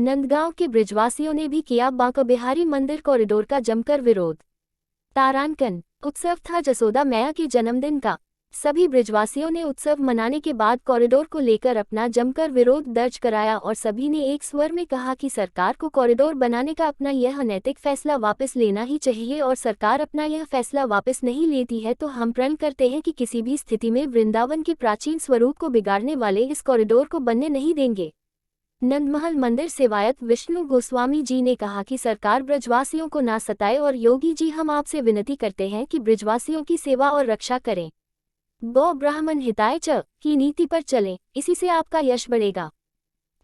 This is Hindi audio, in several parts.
नंदगांव के ब्रिजवासियों ने भी किया बांका बिहारी मंदिर कॉरिडोर का जमकर विरोध। तारांकन उत्सव था जसोदा मैया के जन्मदिन का। सभी ब्रिजवासियों ने उत्सव मनाने के बाद कॉरिडोर को लेकर अपना जमकर विरोध दर्ज कराया और सभी ने एक स्वर में कहा कि सरकार को कॉरिडोर बनाने का अपना यह अनैतिक फैसला वापस लेना ही चाहिए और सरकार अपना यह फैसला वापस नहीं लेती है तो हम प्रण करते हैं कि किसी भी स्थिति में वृंदावन के प्राचीन स्वरूप को बिगाड़ने वाले इस कॉरिडोर को बनने नहीं देंगे। नंदमहल मंदिर सेवायत विष्णु गोस्वामी जी ने कहा कि सरकार ब्रजवासियों को ना सताए और योगी जी हम आपसे विनती करते हैं कि ब्रजवासियों की सेवा और रक्षा करें। गौ ब्राह्मण हिताय च की नीति पर चलें, इसी से आपका यश बढ़ेगा।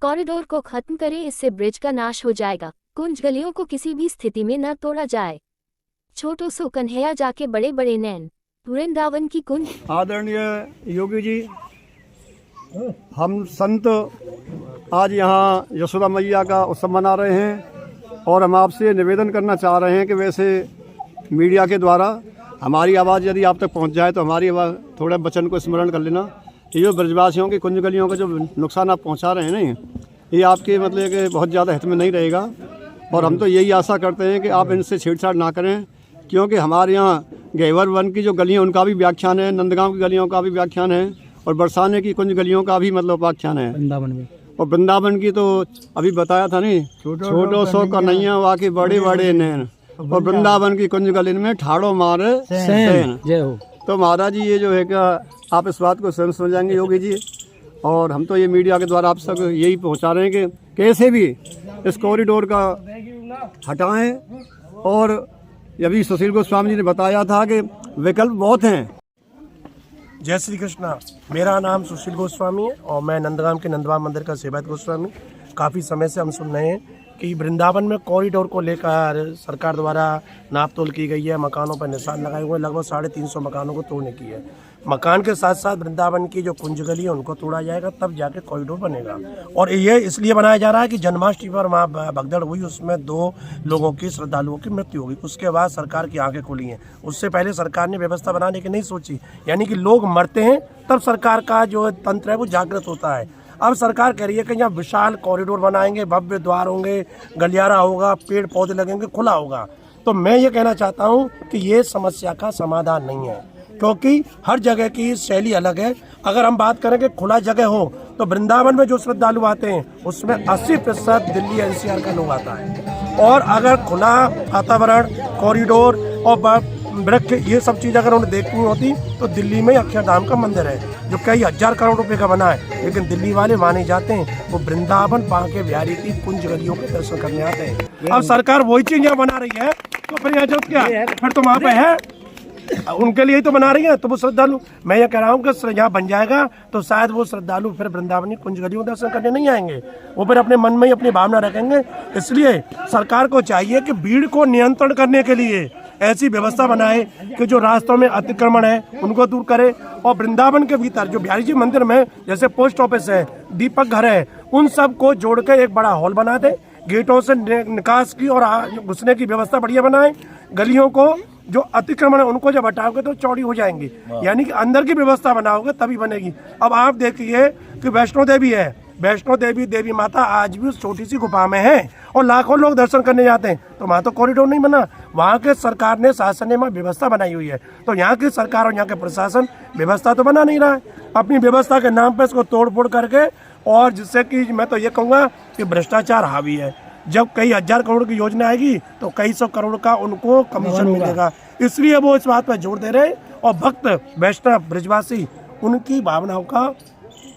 कॉरिडोर को खत्म करें, इससे ब्रिज का नाश हो जाएगा। कुंज गलियों को किसी भी स्थिति में न तोड़ा जाए। छोटो सो कन्हैया जाके बड़े बड़े नैन, वृंदावन की कुंज। आदरणीय योगी जी, हम संत आज यहाँ यशोदा मैया का उत्सव मना रहे हैं और हम आपसे निवेदन करना चाह रहे हैं कि वैसे मीडिया के द्वारा हमारी आवाज़ यदि आप तक पहुँच जाए तो हमारी आवाज़ थोड़ा वचन को स्मरण कर लेना। ये जो ब्रजवासियों की कुंज गलियों का जो नुकसान आप पहुँचा रहे हैं ना, ये आपके मतलब कि बहुत ज़्यादा हित में नहीं रहेगा और हम तो यही आशा करते हैं कि आप इनसे छेड़छाड़ ना करें, क्योंकि हमारे यहाँ घेवर वन की जो गलियाँ उनका भी व्याख्यान है, नंदगांव की गलियों का भी व्याख्यान है और बरसाने की कुंज गलियों का भी मतलब व्याख्यान है। वृंदावन में और वृंदावन की तो अभी बताया था नहीं, छोटो सो कन्हैया वाके बड़े बड़े नैन और वृंदावन की कुंज गली में ठाड़ो मारे सैन। तो महाराज जी, ये जो है क्या आप इस बात को स्वयं समझाएंगे योगी जी, और हम तो ये मीडिया के द्वारा आप सब यही पहुंचा रहे हैं कि कैसे भी इस कॉरिडोर का हटाएं। और अभी सुशील गोस्वामी जी ने बताया था कि विकल्प बहुत हैं। जय श्री कृष्णा। मेरा नाम सुशील गोस्वामी है और मैं नंदगांव के नंदवा मंदिर का सेवायत गोस्वामी। काफ़ी समय से हम सुन रहे हैं कि वृंदावन में कॉरिडोर को लेकर सरकार द्वारा नापतोल की गई है, मकानों पर निशान लगाए हुए, लगभग 350 मकानों को तोड़ने की है। मकान के साथ साथ वृंदावन की जो कुंज गली है उनको तोड़ा जाएगा, तब जाके कॉरिडोर बनेगा। और ये इसलिए बनाया जा रहा है कि जन्माष्टमी पर वहाँ भगदड़ हुई, उसमें 2 लोगों की श्रद्धालुओं की मृत्यु हो गई। उसके बाद सरकार की आंखें खुली हैं। उससे पहले सरकार ने व्यवस्था बनाने की नहीं सोची, यानी कि लोग मरते हैं तब सरकार का जो तंत्र है वो जागृत होता है। अब सरकार कह रही है कि यहाँ विशाल कॉरिडोर बनाएंगे, भव्य द्वार होंगे, गलियारा होगा, पेड़ पौधे लगेंगे, खुला होगा। तो मैं ये कहना चाहता हूँ कि ये समस्या का समाधान नहीं है, क्योंकि हर जगह की शैली अलग है। अगर हम बात करें कि खुला जगह हो तो वृंदावन में जो श्रद्धालु आते हैं उसमें 80% दिल्ली एनसीआर का लोग आता है। और अगर खुला वातावरण, कॉरिडोर और वृक्ष, ये सब चीज़ अगर उन्हें देखनी होती तो दिल्ली में अक्षरधाम का मंदिर है जो कई हजार करोड़ रुपए का बना है, लेकिन दिल्ली वाले माने जाते हैं वो वृंदावन बांके बिहारी की कुंज गलियों के दर्शन करने आते हैं। अब सरकार वही चीज यहाँ बना रही है तो फिर यहाँ जो क्या फिर तो वहाँ पे है, उनके लिए तो बना रही है। तो वो श्रद्धालु, मैं ये कह रहा हूँ कि यहाँ बन जाएगा तो शायद वो श्रद्धालु फिर वृंदावन की कुंज गलियों दर्शन करने नहीं आएंगे, वो फिर अपने मन में ही अपनी भावना रखेंगे। इसलिए सरकार को चाहिए कि भीड़ को नियंत्रण करने के लिए ऐसी व्यवस्था बनाए कि जो रास्तों में अतिक्रमण है उनको दूर करे, और वृंदावन के भीतर जो बिहारी जी मंदिर में जैसे पोस्ट ऑफिस है, दीपक घर है, उन सब को जोड़ के एक बड़ा हॉल बना दे, गेटों से निकास की और घुसने की व्यवस्था बढ़िया बनाए। गलियों को जो अतिक्रमण है उनको जब हटाओगे तो चौड़ी हो जाएंगी, यानी कि अंदर की व्यवस्था बनाओगे तभी बनेगी। अब आप देखिए कि वैष्णो देवी है, वैष्णो देवी देवी माता आज भी उस छोटी सी गुफा में है और लाखों लोग दर्शन करने जाते हैं, तो वहाँ तो कॉरिडोर नहीं बना। वहाँ के सरकार ने शासन ने व्यवस्था बनाई हुई है, तो यहाँ की सरकार और यहाँ के प्रशासन व्यवस्था तो बना नहीं रहा है, अपनी व्यवस्था के नाम पे इसको तोड़ फोड़ करके, और जिससे कि मैं तो ये कहूँगा कि भ्रष्टाचार हावी है। जब कई हजार करोड़ की योजना आएगी तो कई 100 करोड़ का उनको कमीशन मिलेगा, इसलिए वो इस बात पर जोर दे रहे हैं। और भक्त वैष्णव ब्रजवासी उनकी भावनाओं का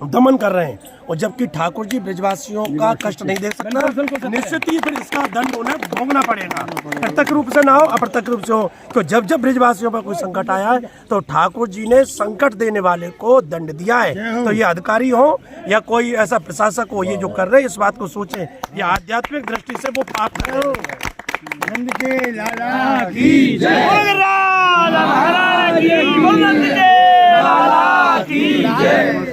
दमन कर रहे हैं, और जबकि ठाकुर जी ब्रजवासियों का कष्ट नहीं देख सकता, निश्चित ही फिर इसका दंड उन्हें भोगना पड़ेगा, प्रत्यक्ष रूप से ना हो अप्रत्यक्ष रूप से हो। तो जब जब ब्रजवासियों पर कोई संकट आया है तो ठाकुर जी ने संकट देने वाले को दंड दिया है। तो ये अधिकारी हो या कोई ऐसा प्रशासक हो, ये जो कर रहे हैं इस बात को सोचें, ये आध्यात्मिक दृष्टि से वो पाप कर रहे हैं। नंद के लाला की जय, राधा महाराज की जय, लाला की जय।